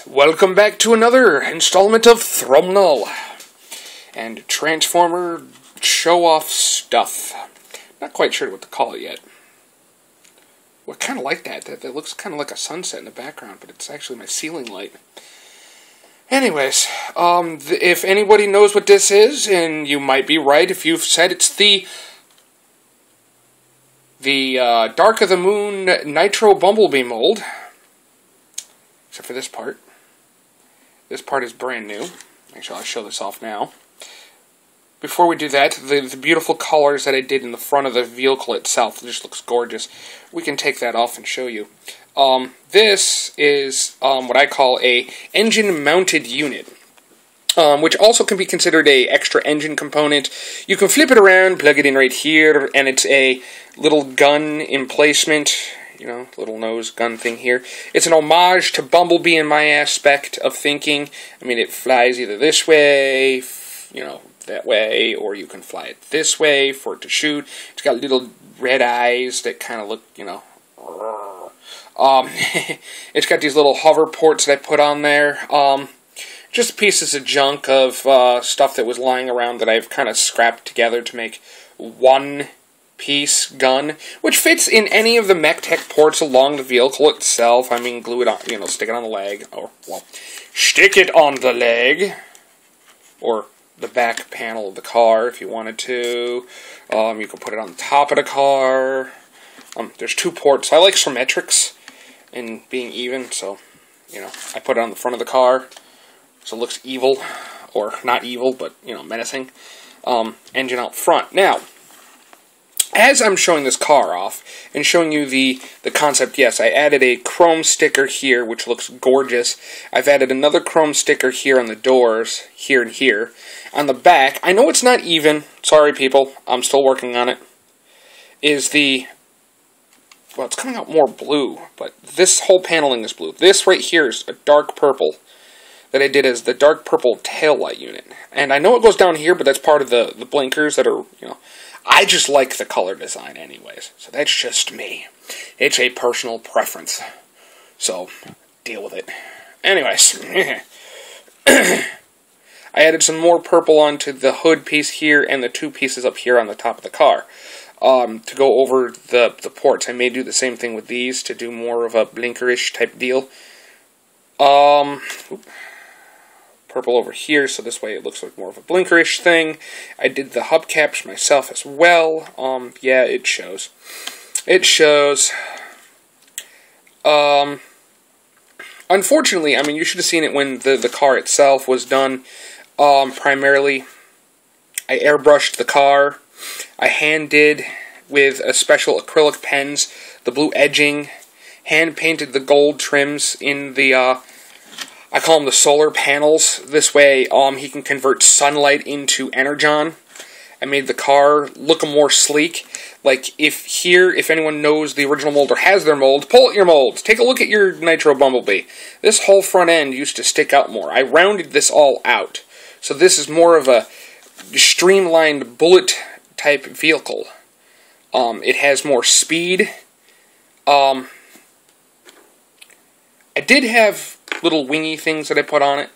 Welcome back to another installment of Thrumnal and Transformer show-off stuff. Not quite sure what to call it yet. Well, I kind of like that. That looks kind of like a sunset in the background, but it's actually my ceiling light. Anyways, if anybody knows what this is, and you might be right if you've said it's the Dark of the Moon Nitro Bumblebee mold. Except for this part. This part is brand new. Actually, I'll show this off now. Before we do that, the beautiful colors that I did in the front of the vehicle itself just looks gorgeous. We can take that off and show you. This is what I call a engine-mounted unit, which also can be considered a extra engine component. You can flip it around, plug it in right here, and it's a little gun emplacement. You know, little nose gun thing here. It's an homage to Bumblebee in my aspect of thinking. I mean, it flies either this way, you know, that way, or you can fly it this way for it to shoot. It's got little red eyes that kind of look, you know, it's got these little hover ports that I put on there. Just pieces of junk of stuff that was lying around that I've kind of scrapped together to make one piece gun, which fits in any of the mech tech ports along the vehicle itself. I mean, glue it on, you know, stick it on the leg, or, well, stick it on the leg, or the back panel of the car if you wanted to. You can put it on the top of the car. There's two ports. I like symmetrics and being even, so, you know, I put it on the front of the car, so it looks evil, or not evil, but, you know, menacing. Engine out front. Now, as I'm showing this car off and showing you the concept, yes, I added a chrome sticker here, which looks gorgeous. I've added another chrome sticker here on the doors, here and here. On the back, I know it's not even, sorry people, I'm still working on it, is well, it's coming out more blue, but this whole paneling is blue. This right here is a dark purple that I did as the dark purple taillight unit. And I know it goes down here, but that's part of the blinkers that are, you know, I just like the color design anyways, so that's just me. It's a personal preference, so deal with it. Anyways, I added some more purple onto the hood piece here and the two pieces up here on the top of the car to go over the ports. I may do the same thing with these to do more of a blinkerish type deal. Purple over here, so this way it looks like more of a blinkerish thing. I did the hubcaps myself as well. Yeah, it shows. It shows. Unfortunately, I mean, you should have seen it when the car itself was done. Primarily, I airbrushed the car. I hand-did with a special acrylic pens, the blue edging, hand-painted the gold trims in the, I call them the solar panels. This way, he can convert sunlight into energon. I made the car look more sleek. Like, if anyone knows the original mold or has their mold, pull out your molds. Take a look at your Nitro Bumblebee. This whole front end used to stick out more. I rounded this all out. So this is more of a streamlined bullet-type vehicle. It has more speed. I did have little wingy things that I put on it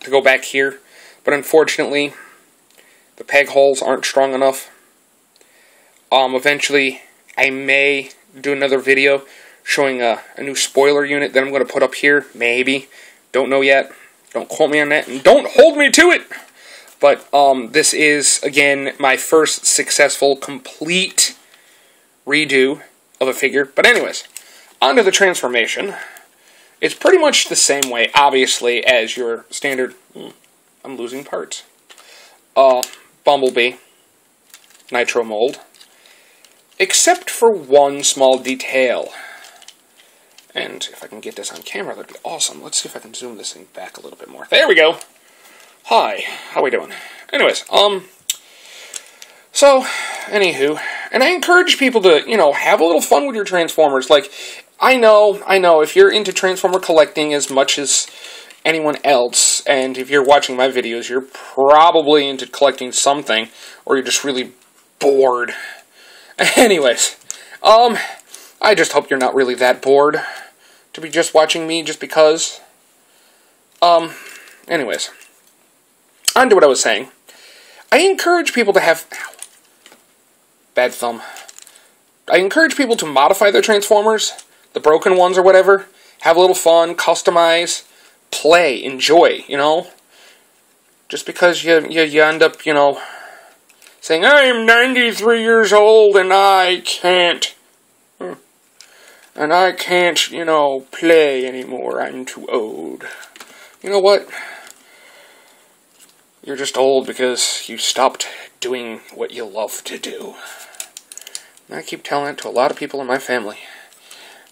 to go back here, but unfortunately the peg holes aren't strong enough. Eventually I may do another video showing a new spoiler unit that I'm going to put up here, maybe, don't know yet, don't quote me on that, and don't hold me to it, but this is again my first successful complete redo of a figure. But anyways, onto the transformation. It's pretty much the same way, obviously, as your standard, I'm losing parts, Bumblebee Nitro mold, except for one small detail. And if I can get this on camera, that'd be awesome. Let's see if I can zoom this thing back a little bit more. There we go. Hi, how we doing? Anyways, so, anywho, and I encourage people to, you know, have a little fun with your Transformers. Like, I know, if you're into Transformer collecting as much as anyone else, and if you're watching my videos, you're probably into collecting something, or you're just really bored. Anyways, I just hope you're not really that bored to be just watching me just because. Anyways. On to what I was saying. I encourage people to have... Ow. Bad thumb. I encourage people to modify their Transformers, the broken ones or whatever, have a little fun, customize, play, enjoy, you know? Just because you end up, you know, saying, I am 93 years old and I can't, you know, play anymore, I'm too old. You know what? You're just old because you stopped doing what you love to do. And I keep telling it to a lot of people in my family.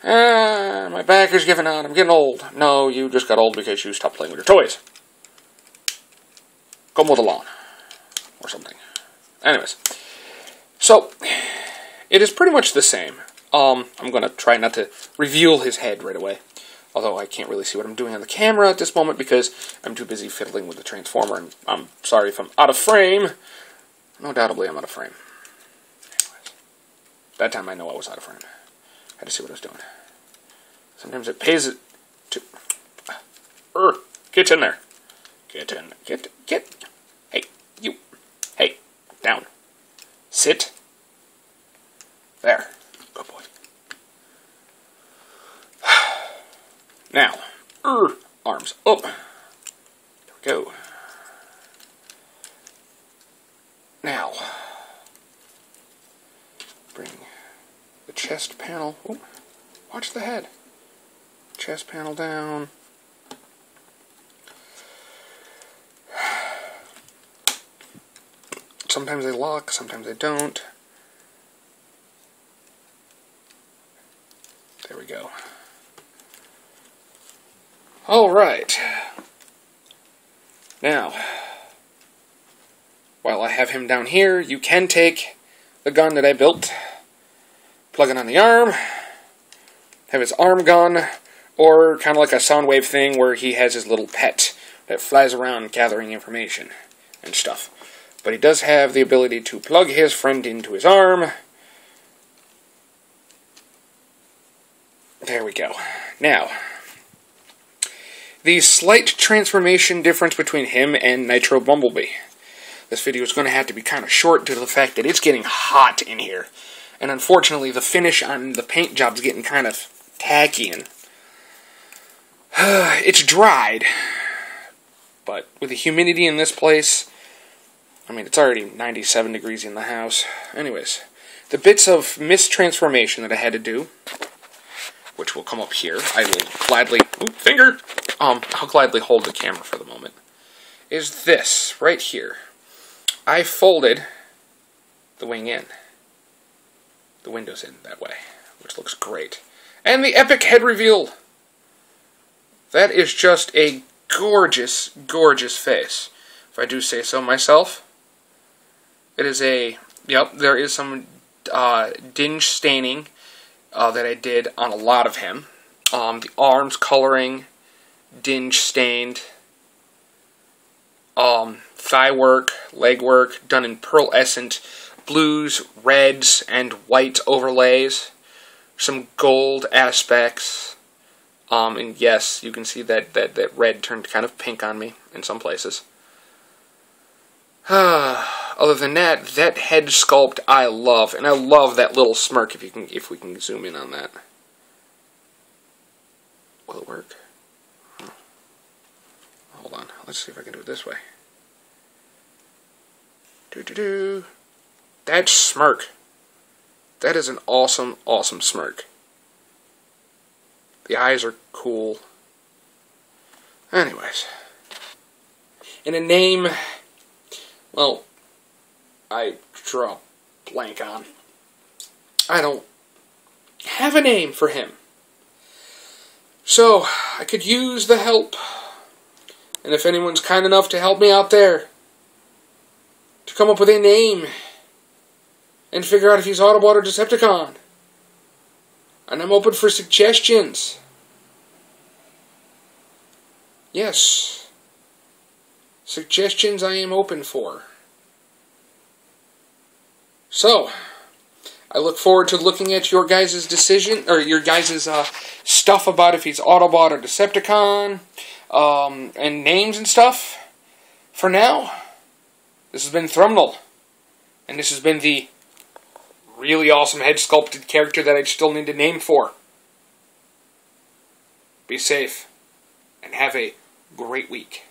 My back is giving out, I'm getting old. No, you just got old because you stopped playing with your toys. Go mow the lawn. Or something. Anyways. So, it is pretty much the same. I'm going to try not to reveal his head right away. Although I can't really see what I'm doing on the camera at this moment because I'm too busy fiddling with the Transformer. And I'm sorry if I'm out of frame. Undoubtedly, I'm out of frame. Anyways. That time I know I was out of frame. I had to see what I was doing. Sometimes it pays it to... Get in there. Get in. Get. Hey, you. Hey, down. Sit. There. Good boy. Now, arms up. There we go. Now, bring the chest panel. Ooh, watch the head. Chest panel down. Sometimes they lock, sometimes they don't. There we go. Alright. Now, while I have him down here, you can take the gun that I built, plug it on the arm, have his arm gun, or kind of like a Soundwave thing where he has his little pet that flies around gathering information and stuff. But he does have the ability to plug his friend into his arm. There we go. Now, the slight transformation difference between him and Nitro Bumblebee. This video is going to have to be kind of short due to the fact that it's getting hot in here. And unfortunately, the finish on the paint job is getting kind of tacky and... it's dried. But with the humidity in this place... I mean, it's already 97 degrees in the house. Anyways, the bits of mistransformation that I had to do, which will come up here, I will gladly... Ooh, finger! I'll gladly hold the camera for the moment, is this, right here. I folded the wing in. The window's in that way, which looks great. And the epic head reveal! That is just a gorgeous, gorgeous face, if I do say so myself. It is a, yep, there is some dinge staining that I did on a lot of him. The arms coloring, dinge stained. Thigh work, leg work, done in pearlescent blues, reds, and white overlays. Some gold aspects. And yes, you can see that red turned kind of pink on me in some places. Other than that, that head sculpt I love, and I love that little smirk. If we can zoom in on that, will it work? Hold on, let's see if I can do it this way. That smirk. That is an awesome, awesome smirk. The eyes are cool. Anyways, and a name. Well, I draw a blank on. I don't have a name for him. So, I could use the help. And if anyone's kind enough to help me out there, to come up with a name, and figure out if he's Autobot or Decepticon. And I'm open for suggestions. Yes. Suggestions I am open for. So, I look forward to looking at your guys' decision, or your guys' stuff about if he's Autobot or Decepticon. and names and stuff. For now, this has been Thrumnal, and this has been the really awesome head-sculpted character that I still need a name for. Be safe, and have a great week.